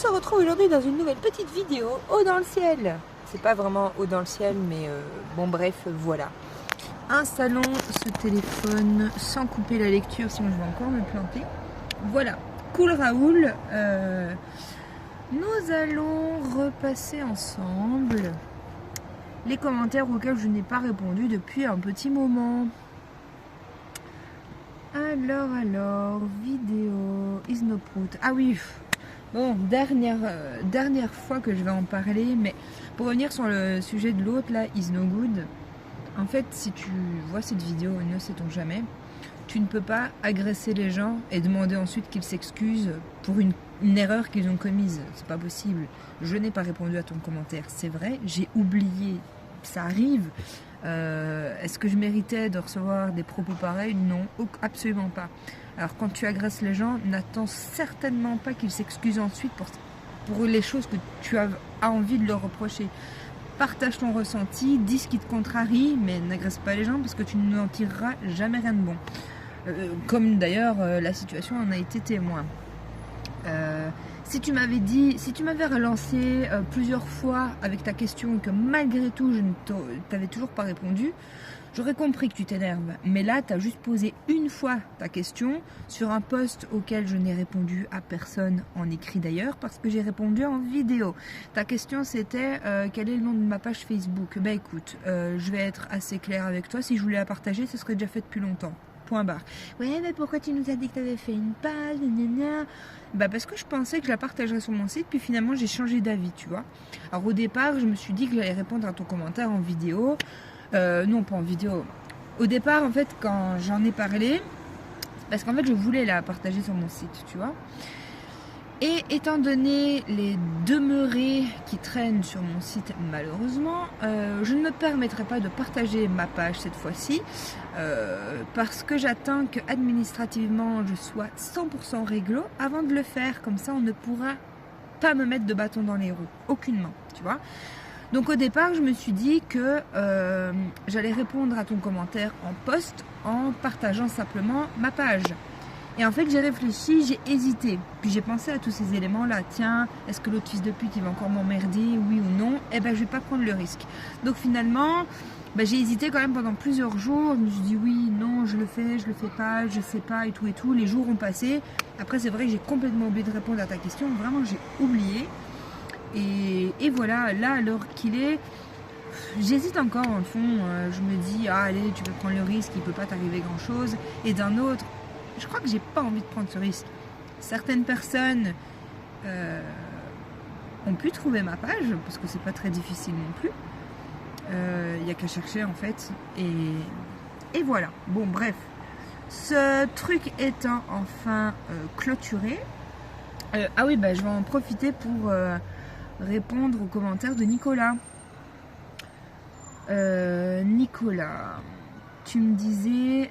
se retrouve aujourd'hui dans une nouvelle petite vidéo haut dans le ciel. C'est pas vraiment haut dans le ciel, mais bon bref, voilà. Installons ce téléphone sans couper la lecture, sinon je vais encore me planter. Voilà, cool Raoul. Nous allons repasser ensemble les commentaires auxquels je n'ai pas répondu depuis un petit moment. Alors, vidéo, Isnoprout. Ah oui, bon, dernière fois que je vais en parler, mais pour revenir sur le sujet de l'autre, là, Isnogood, en fait, si tu vois cette vidéo, ne sait-on jamais, tu ne peux pas agresser les gens et demander ensuite qu'ils s'excusent pour une erreur qu'ils ont commise. C'est pas possible. Je n'ai pas répondu à ton commentaire, c'est vrai, j'ai oublié, ça arrive. Est-ce que je méritais de recevoir des propos pareils? Non, absolument pas. Alors quand tu agresses les gens, n'attends certainement pas qu'ils s'excusent ensuite pour les choses que tu as envie de leur reprocher. Partage ton ressenti, dis ce qui te contrarie, mais n'agresse pas les gens parce que tu n'en tireras jamais rien de bon. Comme d'ailleurs la situation en a été témoin. Si tu m'avais relancé plusieurs fois avec ta question et que malgré tout je ne t'avais toujours pas répondu, j'aurais compris que tu t'énerves. Mais là, tu as juste posé une fois ta question sur un post auquel je n'ai répondu à personne en écrit d'ailleurs, parce que j'ai répondu en vidéo. Ta question c'était quel est le nom de ma page Facebook? Bah écoute, je vais être assez claire avec toi, si je voulais la partager, ce serait déjà fait depuis longtemps. Point barre. Ouais, mais pourquoi tu nous as dit que tu avais fait une page, gna. Bah parce que je pensais que je la partagerais sur mon site, puis finalement j'ai changé d'avis, tu vois. Alors au départ, je me suis dit que j'allais répondre à ton commentaire en vidéo. Non, pas en vidéo. Au départ, en fait, quand j'en ai parlé, parce qu'en fait, je voulais la partager sur mon site, tu vois. Et étant donné les demeurés qui traînent sur mon site, malheureusement, je ne me permettrai pas de partager ma page cette fois-ci, parce que j'attends que administrativement je sois 100% réglo avant de le faire. Comme ça, on ne pourra pas me mettre de bâton dans les roues, aucunement, tu vois. Donc au départ, je me suis dit que j'allais répondre à ton commentaire en post en partageant simplement ma page. Et en fait, j'ai réfléchi, j'ai hésité. Puis j'ai pensé à tous ces éléments-là. Tiens, est-ce que l'autre fils de pute, il va encore m'emmerder, oui ou non? Eh ben, je vais pas prendre le risque. Donc finalement, j'ai hésité quand même pendant plusieurs jours. Je me suis dit oui, non, je le fais pas, je sais pas, et tout. Les jours ont passé. Après, c'est vrai que j'ai complètement oublié de répondre à ta question. Vraiment, j'ai oublié. Et voilà, là, à l'heure qu'il est, j'hésite encore en fond. Je me dis, ah allez, tu peux prendre le risque, il peut pas t'arriver grand-chose. Et d'un autre, je crois que j'ai pas envie de prendre ce risque. Certaines personnes ont pu trouver ma page, parce que c'est pas très difficile non plus. Il n'y a qu'à chercher en fait. Et voilà. Bon, bref. Ce truc étant enfin clôturé. Ah oui, je vais en profiter pour répondre aux commentaires de Nicolas. Nicolas, tu me disais...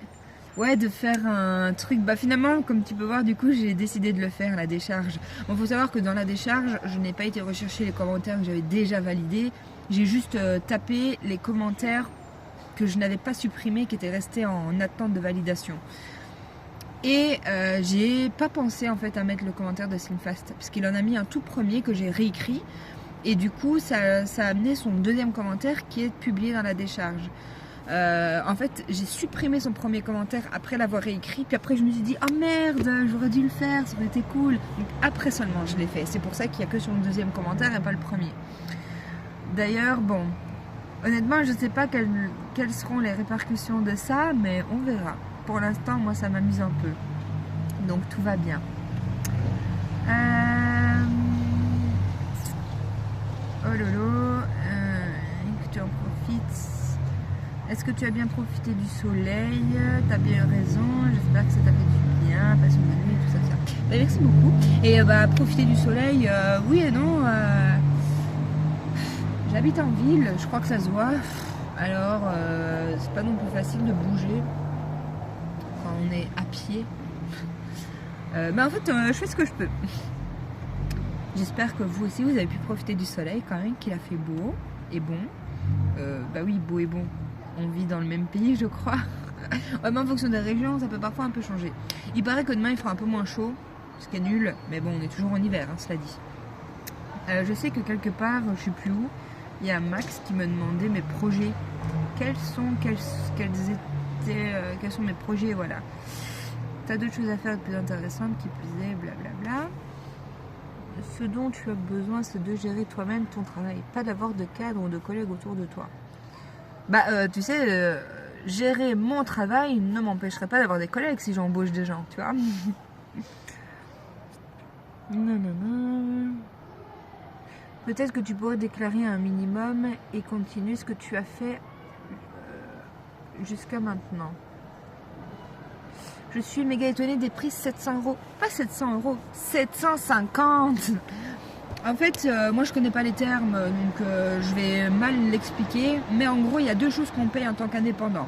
Ouais, de faire un truc. Finalement, comme tu peux voir, du coup, j'ai décidé de le faire, la décharge. Bon, faut savoir que dans la décharge, je n'ai pas été rechercher les commentaires que j'avais déjà validés. J'ai juste tapé les commentaires que je n'avais pas supprimés, qui étaient restés en attente de validation. Et j'ai pas pensé en fait à mettre le commentaire de Slimfast, parce qu'il en a mis un tout premier que j'ai réécrit. Et du coup, ça a amené son deuxième commentaire qui est publié dans la décharge. En fait, j'ai supprimé son premier commentaire après l'avoir réécrit, puis après je me suis dit oh merde, j'aurais dû le faire, ça aurait été cool. Donc après seulement je l'ai fait. C'est pour ça qu'il n'y a que son deuxième commentaire et pas le premier. D'ailleurs, bon, honnêtement, je sais pas quelles seront les répercussions de ça, mais on verra. Pour l'instant, moi, ça m'amuse un peu, donc tout va bien. Oh lolo, que tu en profites. Est-ce que tu as bien profité du soleil? T'as bien raison, j'espère que ça t'a fait du bien, passe une bonne nuit et tout ça. Merci beaucoup. Et profiter du soleil, oui et non. J'habite en ville, je crois que ça se voit. Alors, c'est pas non plus facile de bouger quand on est à pied. Mais en fait, je fais ce que je peux. J'espère que vous aussi, vous avez pu profiter du soleil quand même, qu'il a fait beau et bon. Oui, beau et bon. On vit dans le même pays, je crois. Ouais, mais en fonction des régions, ça peut parfois un peu changer. Il paraît que demain, il fera un peu moins chaud, ce qui est nul. Mais bon, on est toujours en hiver, hein, cela dit. Je sais que quelque part, je sais plus où, il y a Max qui me demandait mes projets. Quels sont mes projets, voilà. T'as d'autres choses à faire de plus intéressantes qui plus est, blablabla. Ce dont tu as besoin, c'est de gérer toi-même ton travail, pas d'avoir de cadre ou de collègues autour de toi. Tu sais, gérer mon travail ne m'empêcherait pas d'avoir des collègues si j'embauche des gens, tu vois. Non. Peut-être que tu pourrais déclarer un minimum et continuer ce que tu as fait jusqu'à maintenant. Je suis méga étonnée des prix 700 €. Pas 700 €, 750. En fait, moi je connais pas les termes, donc je vais mal l'expliquer. Mais en gros, il y a deux choses qu'on paye en tant qu'indépendant.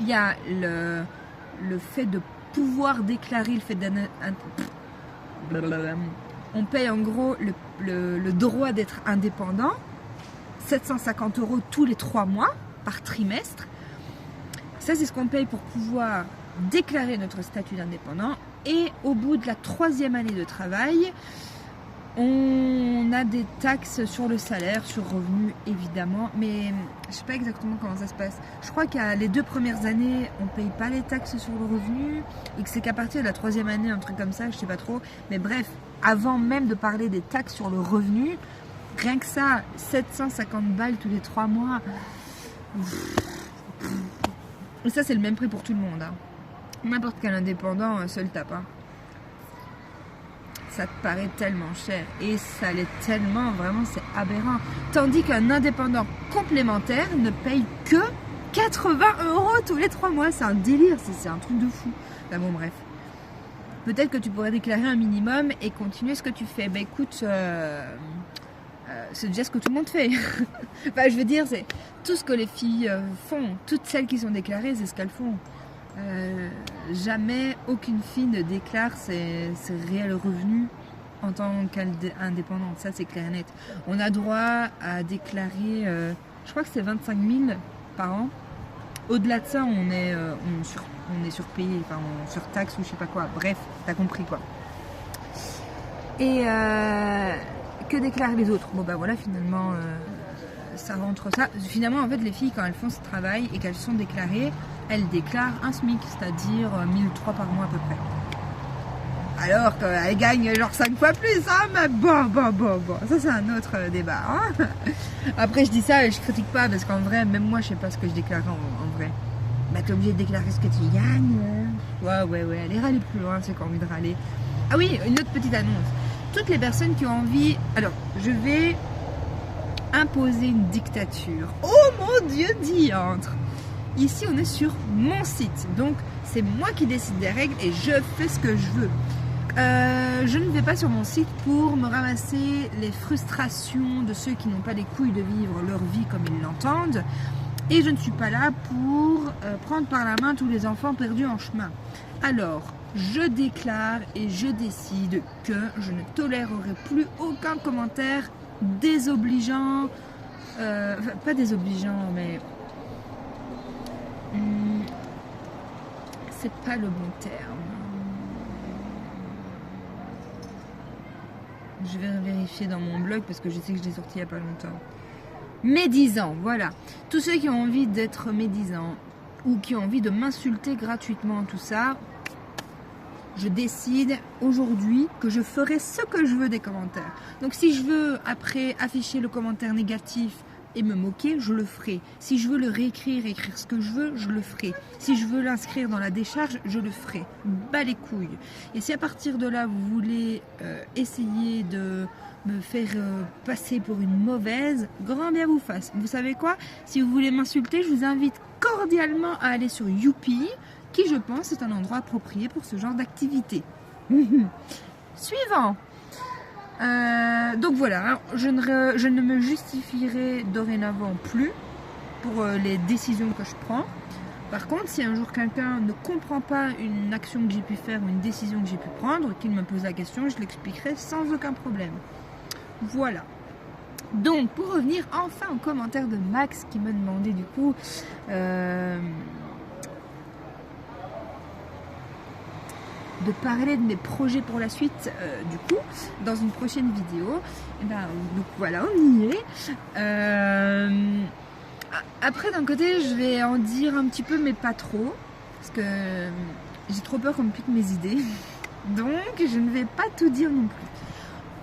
Il y a le fait de pouvoir déclarer le fait on paye en gros le droit d'être indépendant. 750 € tous les 3 mois par trimestre. Ça, c'est ce qu'on paye pour pouvoir déclarer notre statut d'indépendant. Et au bout de la 3e année de travail, on a des taxes sur le salaire, sur revenu évidemment, mais je sais pas exactement comment ça se passe. Je crois qu'à les 2 premières années, on paye pas les taxes sur le revenu et que c'est qu'à partir de la 3e année, un truc comme ça, je sais pas trop. Mais bref, avant même de parler des taxes sur le revenu, rien que ça, 750 balles tous les 3 mois. Et ça, c'est le même prix pour tout le monde. Hein. N'importe quel indépendant se le tape. Hein. Ça te paraît tellement cher. Et ça l'est tellement, vraiment, c'est aberrant. Tandis qu'un indépendant complémentaire ne paye que 80 € tous les 3 mois. C'est un délire, c'est un truc de fou. Enfin, bon, bref. Peut-être que tu pourrais déclarer un minimum et continuer ce que tu fais. Bah écoute, c'est déjà ce que tout le monde fait. Enfin, je veux dire, c'est tout ce que les filles font. Toutes celles qui sont déclarées, c'est ce qu'elles font. Jamais aucune fille ne déclare ses réels revenus en tant qu'indépendante. Ça, c'est clair et net. On a droit à déclarer, je crois que c'est 25 000 par an. Au-delà de ça, on est surpayé, enfin, on surtaxe ou je sais pas quoi. Bref, t'as compris quoi. Et que déclarent les autres? Bon, bah voilà, finalement, ça rentre ça. Finalement, en fait, les filles, quand elles font ce travail et qu'elles sont déclarées, elles déclarent un SMIC, c'est-à-dire 1003 par mois à peu près. Alors qu'elles gagnent genre 5 fois plus, hein, mais bon. Ça, c'est un autre débat. Hein. Après, je dis ça et je critique pas parce qu'en vrai, même moi, je sais pas ce que je déclare en vrai. Bah, t'es obligé de déclarer ce que tu gagnes. Ouais. Allez râler plus loin, c'est qu'on a envie de râler. Ah oui, une autre petite annonce. Toutes les personnes qui ont envie... Alors, je vais imposer une dictature. Oh mon Dieu, diantre! Ici, on est sur mon site. Donc, c'est moi qui décide des règles et je fais ce que je veux. Je ne vais pas sur mon site pour me ramasser les frustrations de ceux qui n'ont pas les couilles de vivre leur vie comme ils l'entendent. Et je ne suis pas là pour prendre par la main tous les enfants perdus en chemin. Alors, je déclare et je décide que je ne tolérerai plus aucun commentaire désobligeant. Pas désobligeant, mais... c'est pas le bon terme. Je vais vérifier dans mon blog parce que je sais que je l'ai sorti il n'y a pas longtemps. Médisant, voilà. Tous ceux qui ont envie d'être médisants ou qui ont envie de m'insulter gratuitement, tout ça, je décide aujourd'hui que je ferai ce que je veux des commentaires. Donc si je veux après afficher le commentaire négatif et me moquer, je le ferai. Si je veux le réécrire, écrire ce que je veux, je le ferai. Si je veux l'inscrire dans la décharge, je le ferai. Bas les couilles. Et si à partir de là, vous voulez essayer de me faire passer pour une mauvaise, grand bien vous fasse. Vous savez quoi? Si vous voulez m'insulter, je vous invite cordialement à aller sur Youpi, qui je pense est un endroit approprié pour ce genre d'activité. Suivant. Donc voilà, je ne me justifierai dorénavant plus pour les décisions que je prends. Par contre, si un jour quelqu'un ne comprend pas une action que j'ai pu faire ou une décision que j'ai pu prendre, qu'il me pose la question, je l'expliquerai sans aucun problème. Voilà. Donc, pour revenir enfin au commentaire de Max qui me demandait du coup... de parler de mes projets pour la suite, du coup, dans une prochaine vidéo. Et ben, donc voilà, on y est. Après, d'un côté, je vais en dire un petit peu, mais pas trop, parce que j'ai trop peur qu'on me pique mes idées. Donc, je ne vais pas tout dire non plus.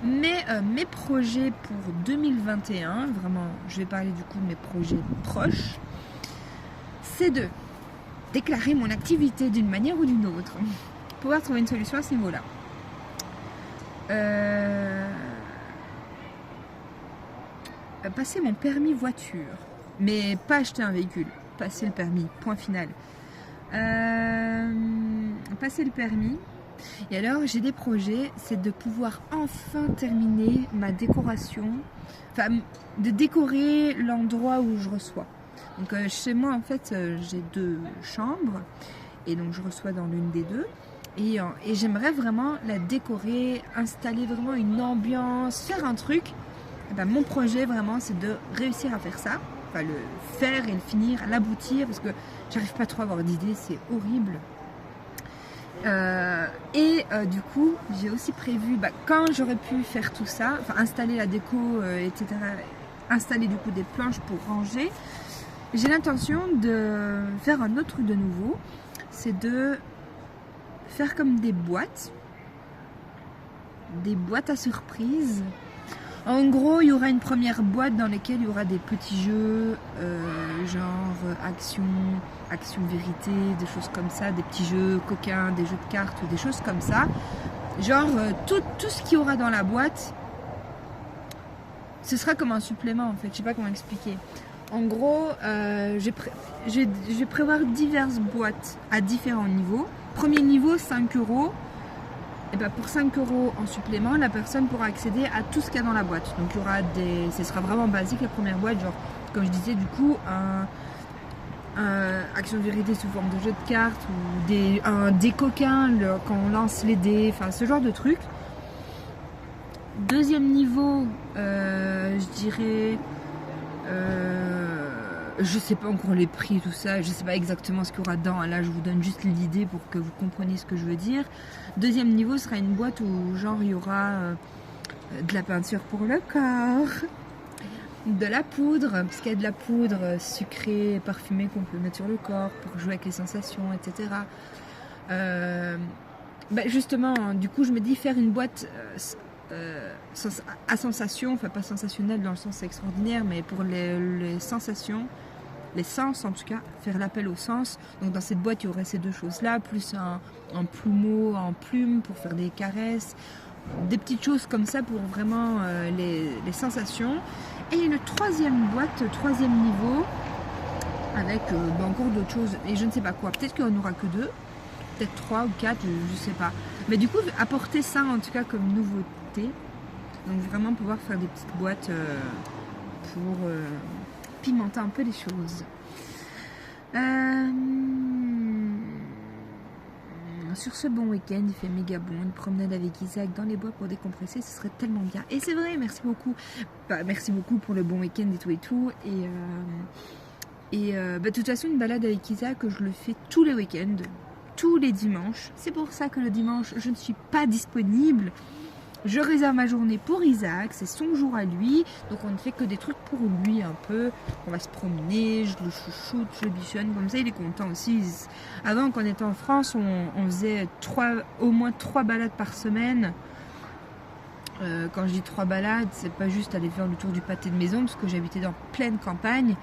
Mais mes projets pour 2021, vraiment, je vais parler du coup de mes projets proches, c'est de déclarer mon activité d'une manière ou d'une autre, pouvoir trouver une solution à ce niveau-là. Passer mon permis voiture, mais pas acheter un véhicule, passer le permis, point final. Passer le permis. Et alors j'ai des projets, c'est de pouvoir enfin terminer ma décoration, enfin de décorer l'endroit où je reçois. Donc chez moi en fait j'ai 2 chambres et donc je reçois dans l'une des 2 et j'aimerais vraiment la décorer, installer vraiment une ambiance, faire un truc. Et ben, mon projet vraiment c'est de réussir à faire ça, enfin le faire et le finir, l'aboutir parce que j'arrive pas trop à avoir d'idées, c'est horrible. Du coup j'ai aussi prévu quand j'aurais pu faire tout ça, enfin installer la déco etc, installer du coup des planches pour ranger, j'ai l'intention de faire un autre truc de nouveau, c'est de faire comme des boîtes à surprise. En gros, il y aura une première boîte dans laquelle il y aura des petits jeux, genre action, vérité, des choses comme ça, des petits jeux coquins, des jeux de cartes, des choses comme ça. Genre, tout ce qu'il y aura dans la boîte, ce sera comme un supplément en fait, je sais pas comment expliquer. En gros, je vais prévoir diverses boîtes à différents niveaux. Premier niveau, 5 €. Et ben pour 5 € en supplément, la personne pourra accéder à tout ce qu'il y a dans la boîte. Donc il y aura ce sera vraiment basique la première boîte, genre comme je disais du coup un action de vérité sous forme de jeu de cartes ou des coquins quand on lance les dés, enfin ce genre de truc. Deuxième niveau, je dirais, je sais pas encore les prix, tout ça, je sais pas exactement ce qu'il y aura dedans, là je vous donne juste l'idée pour que vous compreniez ce que je veux dire. Deuxième niveau sera une boîte où genre il y aura de la peinture pour le corps, de la poudre, parce qu'il y a de la poudre sucrée, parfumée qu'on peut mettre sur le corps pour jouer avec les sensations, etc. Justement, du coup je me dis faire une boîte à sensations, enfin pas sensationnelle dans le sens extraordinaire, mais pour les sensations, les sens en tout cas, faire l'appel aux sens. Donc dans cette boîte il y aurait ces 2 choses là, plus un plumeau en plume pour faire des caresses, des petites choses comme ça pour vraiment les sensations. Et une troisième boîte, troisième niveau, avec encore d'autres choses, et je ne sais pas quoi, peut-être qu'il n'y en aura que 2, peut-être 3 ou 4, je sais pas. Mais du coup apporter ça en tout cas comme nouveauté, donc vraiment pouvoir faire des petites boîtes pour pimenter un peu les choses. Sur ce bon week-end, il fait méga bon, une promenade avec Isaac dans les bois pour décompresser, ce serait tellement bien. Et c'est vrai, merci beaucoup. Merci beaucoup pour le bon week-end et tout. De toute façon, une balade avec Isaac, je le fais tous les week-ends, tous les dimanches. C'est pour ça que le dimanche, je ne suis pas disponible. Je réserve ma journée pour Isaac, c'est son jour à lui, donc on ne fait que des trucs pour lui un peu. On va se promener, je le chouchoute, je le bichonne, comme ça il est content aussi. Avant, quand on était en France, on faisait au moins 3 balades par semaine. Quand je dis 3 balades, c'est pas juste aller faire le tour du pâté de maison, parce que j'habitais dans pleine campagne.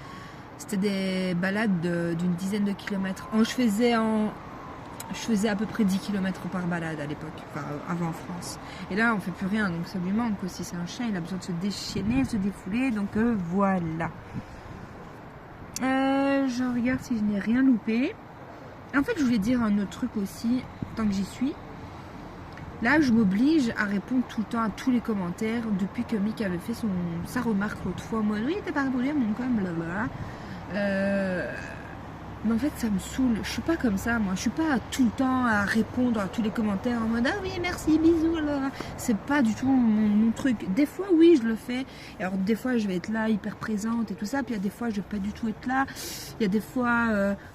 C'était des balades d'une dizaine de kilomètres. Je faisais à peu près 10 km par balade à l'époque, enfin avant en France. Et là, on fait plus rien, donc ça lui manque aussi. C'est un chien, il a besoin de se déchaîner, de se défouler, donc voilà. Je regarde si je n'ai rien loupé. En fait, je voulais dire un autre truc aussi, tant que j'y suis. Là, je m'oblige à répondre tout le temps à tous les commentaires depuis que Mick avait fait sa remarque l'autre fois. Moi, oui, t'as pas répondu à mon com, blablabla. Mais en fait, ça me saoule. Je suis pas comme ça, moi. Je suis pas tout le temps à répondre à tous les commentaires en mode ah oui, merci, bisous. Là. C'est pas du tout mon truc. Des fois, oui, je le fais. Et alors, des fois, je vais être là, hyper présente et tout ça. Puis il y a des fois, je vais pas du tout être là. Il y a des fois,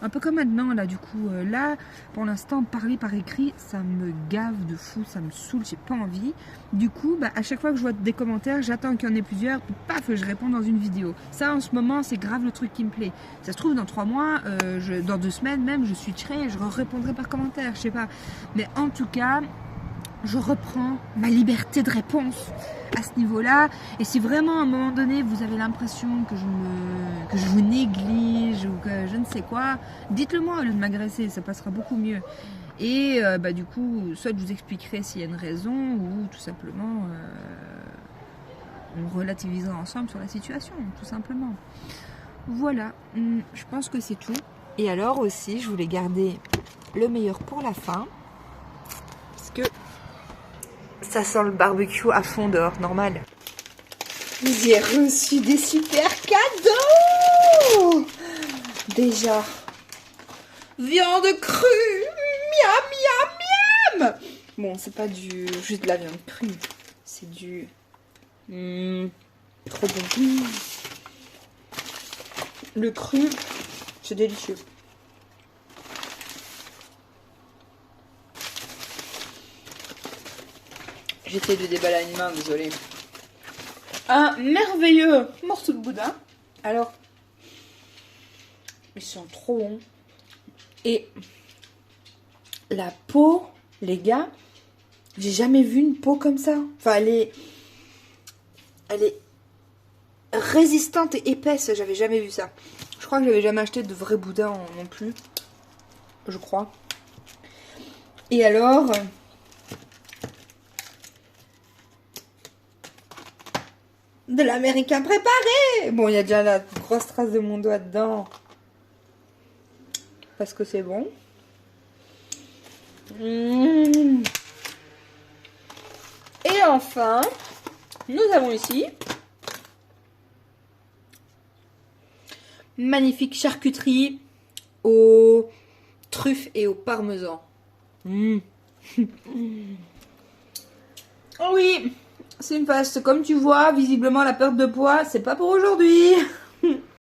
un peu comme maintenant, là, du coup, là, pour l'instant, parler par écrit, ça me gave de fou. Ça me saoule, j'ai pas envie. Du coup, bah, à chaque fois que je vois des commentaires, j'attends qu'il y en ait plusieurs. Puis paf, je réponds dans une vidéo. Ça, en ce moment, c'est grave le truc qui me plaît. Ça se trouve, dans 3 mois, dans 2 semaines même, je switcherai et je répondrai par commentaire, je sais pas. Mais en tout cas, je reprends ma liberté de réponse à ce niveau-là. Et si vraiment à un moment donné, vous avez l'impression que je vous néglige ou que je ne sais quoi, dites-le moi au lieu de m'agresser, ça passera beaucoup mieux. Et bah, du coup, soit je vous expliquerai s'il y a une raison ou tout simplement on relativisera ensemble sur la situation, tout simplement. Voilà, je pense que c'est tout. Et alors aussi, je voulais garder le meilleur pour la fin. Parce que ça sent le barbecue à fond dehors, normal. J'ai reçu des super cadeaux. Déjà, viande crue. Miam, miam, miam. Bon, c'est pas juste de la viande crue. C'est du... trop bon. Le cru, c'est délicieux. J'essaie de déballer à une main, désolé. Un merveilleux morceau de boudin. Alors, ils sont trop bons. Et la peau, les gars, j'ai jamais vu une peau comme ça. Enfin, elle est résistante et épaisse. J'avais jamais vu ça. Je crois que j'avais jamais acheté de vrai boudin non plus. Je crois. Et alors... de l'américain préparé. Bon, il y a déjà la grosse trace de mon doigt dedans. Parce que c'est bon. Et enfin, nous avons ici... magnifique charcuterie aux truffes et au parmesan. Oh oui, c'est une faste. Comme tu vois, visiblement la perte de poids, c'est pas pour aujourd'hui.